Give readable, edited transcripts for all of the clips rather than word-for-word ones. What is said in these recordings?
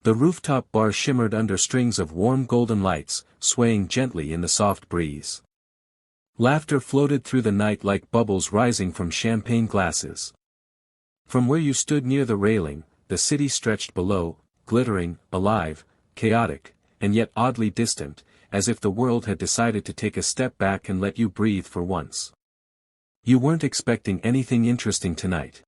The rooftop bar shimmered under strings of warm golden lights, swaying gently in the soft breeze. Laughter floated through the night like bubbles rising from champagne glasses. From where you stood near the railing, the city stretched below, glittering, alive, chaotic, and yet oddly distant, as if the world had decided to take a step back and let you breathe for once. You weren't expecting anything interesting tonight.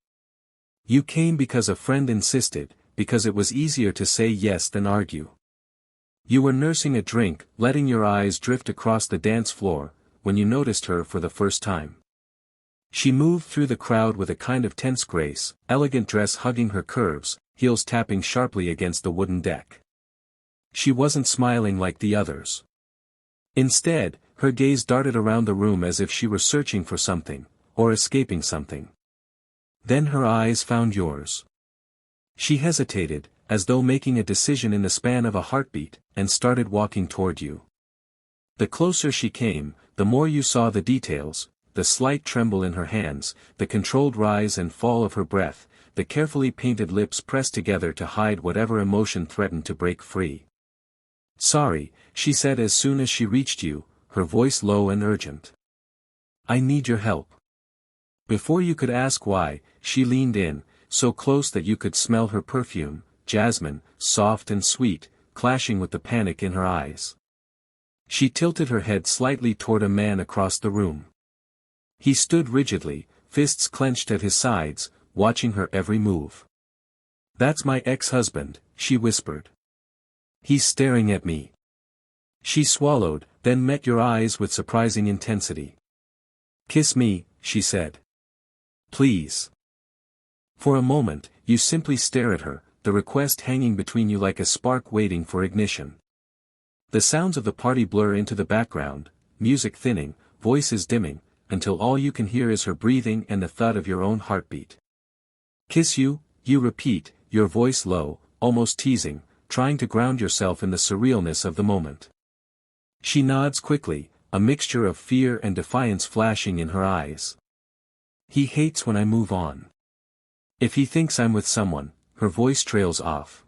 You came because a friend insisted, because it was easier to say yes than argue. You were nursing a drink, letting your eyes drift across the dance floor, when you noticed her for the first time. She moved through the crowd with a kind of tense grace, elegant dress hugging her curves, heels tapping sharply against the wooden deck. She wasn't smiling like the others. Instead, her gaze darted around the room as if she were searching for something, or escaping something. Then her eyes found yours. She hesitated, as though making a decision in the span of a heartbeat, and started walking toward you. The closer she came, the more you saw the details, the slight tremble in her hands, the controlled rise and fall of her breath, the carefully painted lips pressed together to hide whatever emotion threatened to break free. "Sorry," she said as soon as she reached you, her voice low and urgent. "I need your help." Before you could ask why, she leaned in, so close that you could smell her perfume, jasmine, soft and sweet, clashing with the panic in her eyes. She tilted her head slightly toward a man across the room. He stood rigidly, fists clenched at his sides, watching her every move. "That's my ex-husband," she whispered. "He's staring at me." She swallowed, then met your eyes with surprising intensity. "Kiss me," she said. "Please." For a moment, you simply stare at her, the request hanging between you like a spark waiting for ignition. The sounds of the party blur into the background, music thinning, voices dimming, until all you can hear is her breathing and the thud of your own heartbeat. "Kiss you," you repeat, your voice low, almost teasing, trying to ground yourself in the surrealness of the moment. She nods quickly, a mixture of fear and defiance flashing in her eyes. "He hates when I move on. If he thinks I'm with someone," her voice trails off.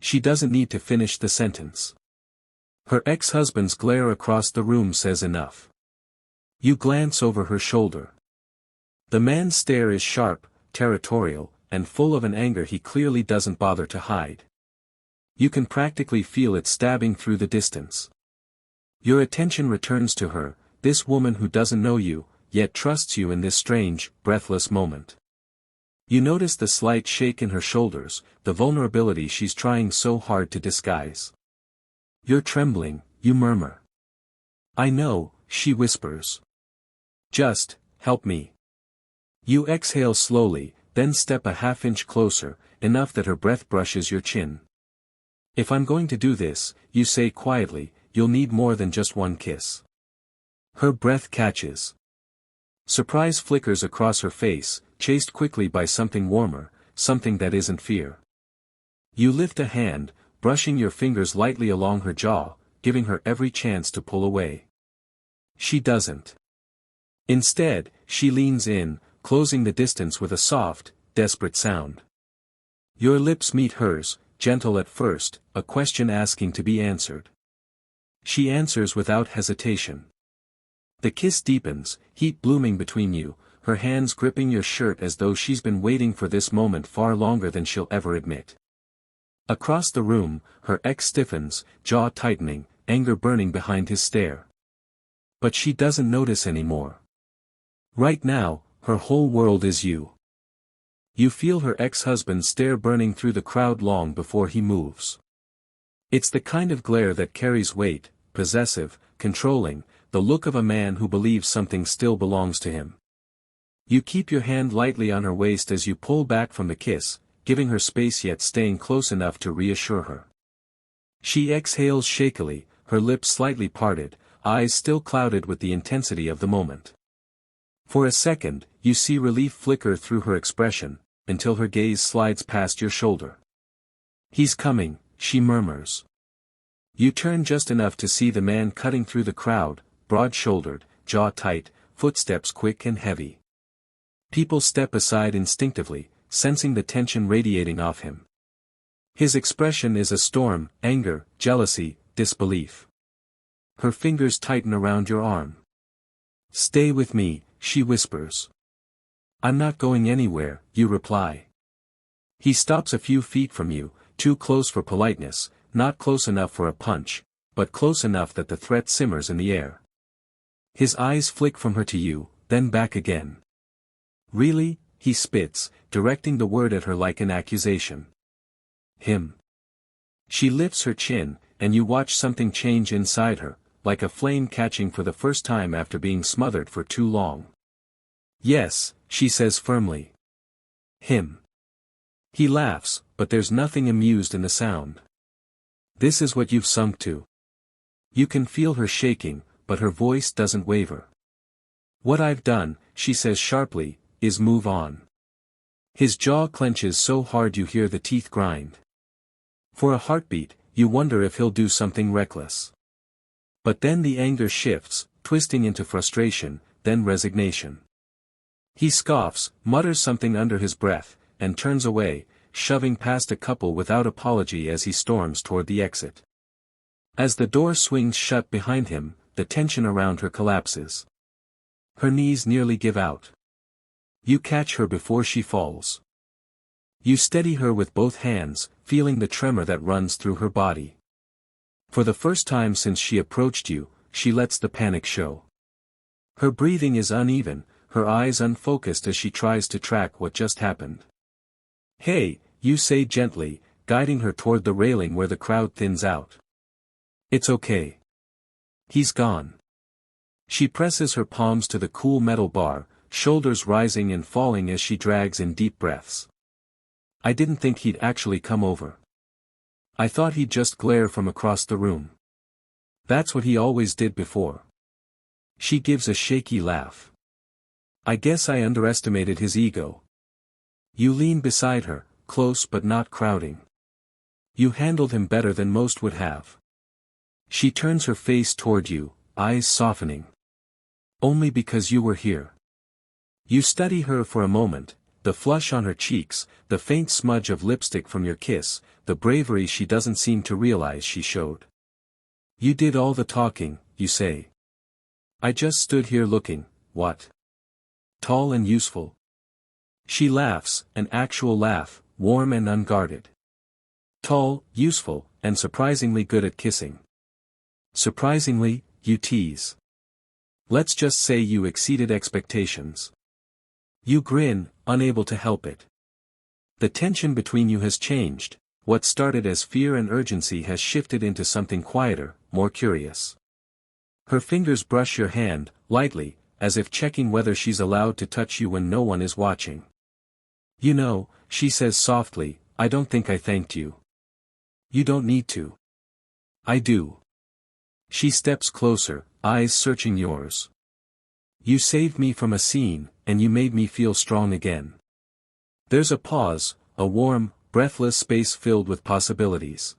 She doesn't need to finish the sentence. Her ex-husband's glare across the room says enough. You glance over her shoulder. The man's stare is sharp, territorial, and full of an anger he clearly doesn't bother to hide. You can practically feel it stabbing through the distance. Your attention returns to her, this woman who doesn't know you, yet trusts you in this strange, breathless moment. You notice the slight shake in her shoulders, the vulnerability she's trying so hard to disguise. "You're trembling," you murmur. "I know," she whispers. "Just, help me." You exhale slowly, then step a half-inch closer, enough that her breath brushes your chin. "If I'm going to do this," you say quietly, "you'll need more than just one kiss." Her breath catches. Surprise flickers across her face, chased quickly by something warmer, something that isn't fear. You lift a hand, brushing your fingers lightly along her jaw, giving her every chance to pull away. She doesn't. Instead, she leans in, closing the distance with a soft, desperate sound. Your lips meet hers, gentle at first, a question asking to be answered. She answers without hesitation. The kiss deepens, heat blooming between you, her hands gripping your shirt as though she's been waiting for this moment far longer than she'll ever admit. Across the room, her ex stiffens, jaw tightening, anger burning behind his stare. But she doesn't notice anymore. Right now, her whole world is you. You feel her ex-husband's stare burning through the crowd long before he moves. It's the kind of glare that carries weight, possessive, controlling, the look of a man who believes something still belongs to him. You keep your hand lightly on her waist as you pull back from the kiss, giving her space yet staying close enough to reassure her. She exhales shakily, her lips slightly parted, eyes still clouded with the intensity of the moment. For a second, you see relief flicker through her expression, until her gaze slides past your shoulder. "He's coming," she murmurs. You turn just enough to see the man cutting through the crowd, broad-shouldered, jaw tight, footsteps quick and heavy. People step aside instinctively, sensing the tension radiating off him. His expression is a storm: anger, jealousy, disbelief. Her fingers tighten around your arm. "Stay with me," she whispers. "I'm not going anywhere," you reply. He stops a few feet from you, too close for politeness, not close enough for a punch, but close enough that the threat simmers in the air. His eyes flick from her to you, then back again. "Really?" he spits, directing the word at her like an accusation. "Him." She lifts her chin, and you watch something change inside her, like a flame catching for the first time after being smothered for too long. "Yes," she says firmly. "Him." He laughs, but there's nothing amused in the sound. "This is what you've sunk to." You can feel her shaking, but her voice doesn't waver. "What I've done," she says sharply, "is move on." His jaw clenches so hard you hear the teeth grind. For a heartbeat, you wonder if he'll do something reckless. But then the anger shifts, twisting into frustration, then resignation. He scoffs, mutters something under his breath, and turns away, shoving past a couple without apology as he storms toward the exit. As the door swings shut behind him, the tension around her collapses. Her knees nearly give out. You catch her before she falls. You steady her with both hands, feeling the tremor that runs through her body. For the first time since she approached you, she lets the panic show. Her breathing is uneven, her eyes unfocused as she tries to track what just happened. "Hey," you say gently, guiding her toward the railing where the crowd thins out. "It's okay. He's gone." She presses her palms to the cool metal bar, shoulders rising and falling as she drags in deep breaths. "I didn't think he'd actually come over. I thought he'd just glare from across the room. That's what he always did before." She gives a shaky laugh. "I guess I underestimated his ego." You lean beside her, close but not crowding. "You handled him better than most would have." She turns her face toward you, eyes softening. "Only because you were here." You study her for a moment, the flush on her cheeks, the faint smudge of lipstick from your kiss, the bravery she doesn't seem to realize she showed. "You did all the talking," you say. "I just stood here looking, what? Tall and useful." She laughs, an actual laugh, warm and unguarded. "Tall, useful, and surprisingly good at kissing." "Surprisingly," you tease. "Let's just say you exceeded expectations." You grin, unable to help it. The tension between you has changed. What started as fear and urgency has shifted into something quieter, more curious. Her fingers brush your hand, lightly, as if checking whether she's allowed to touch you when no one is watching. "You know," she says softly, "I don't think I thanked you." "You don't need to." "I do." She steps closer, eyes searching yours. "You saved me from a scene, and you made me feel strong again." There's a pause, a warm, breathless space filled with possibilities.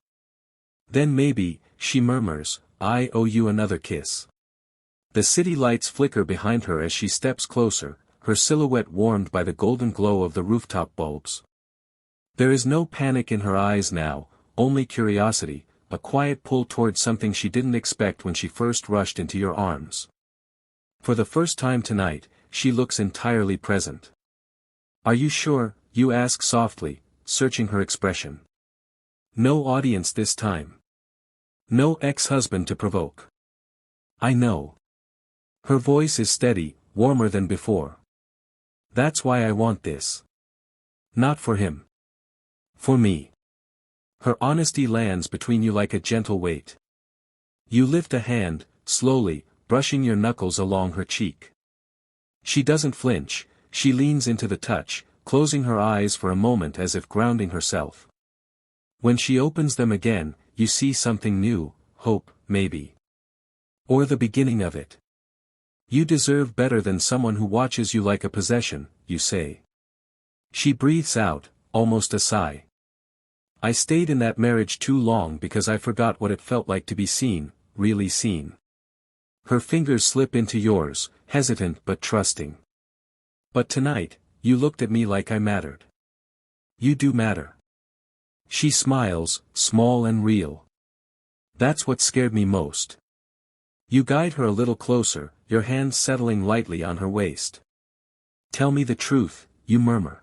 "Then maybe," she murmurs, "I owe you another kiss." The city lights flicker behind her as she steps closer, her silhouette warmed by the golden glow of the rooftop bulbs. There is no panic in her eyes now, only curiosity, a quiet pull toward something she didn't expect when she first rushed into your arms. For the first time tonight, she looks entirely present. "Are you sure?" you ask softly, searching her expression. "No audience this time. No ex-husband to provoke." "I know." Her voice is steady, warmer than before. "That's why I want this. Not for him. For me." Her honesty lands between you like a gentle weight. You lift a hand, slowly, brushing your knuckles along her cheek. She doesn't flinch, she leans into the touch, closing her eyes for a moment as if grounding herself. When she opens them again, you see something new, hope, maybe. Or the beginning of it. "You deserve better than someone who watches you like a possession," you say. She breathes out, almost a sigh. "I stayed in that marriage too long because I forgot what it felt like to be seen, really seen." Her fingers slip into yours, hesitant but trusting. "But tonight, you looked at me like I mattered." "You do matter." She smiles, small and real. That's what scared me most. You guide her a little closer, your hands settling lightly on her waist. Tell me the truth, you murmur.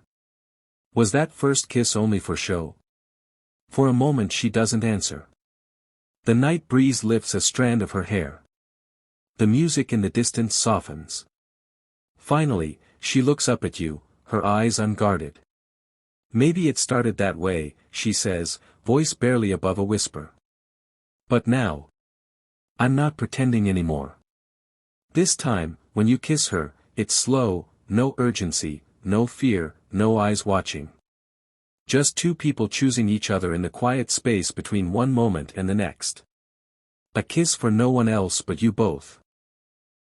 Was that first kiss only for show? For a moment she doesn't answer. The night breeze lifts a strand of her hair. The music in the distance softens. Finally, she looks up at you, her eyes unguarded. Maybe it started that way, she says, voice barely above a whisper. But now, I'm not pretending anymore. This time, when you kiss her, it's slow, no urgency, no fear, no eyes watching. Just two people choosing each other in the quiet space between one moment and the next. A kiss for no one else but you both.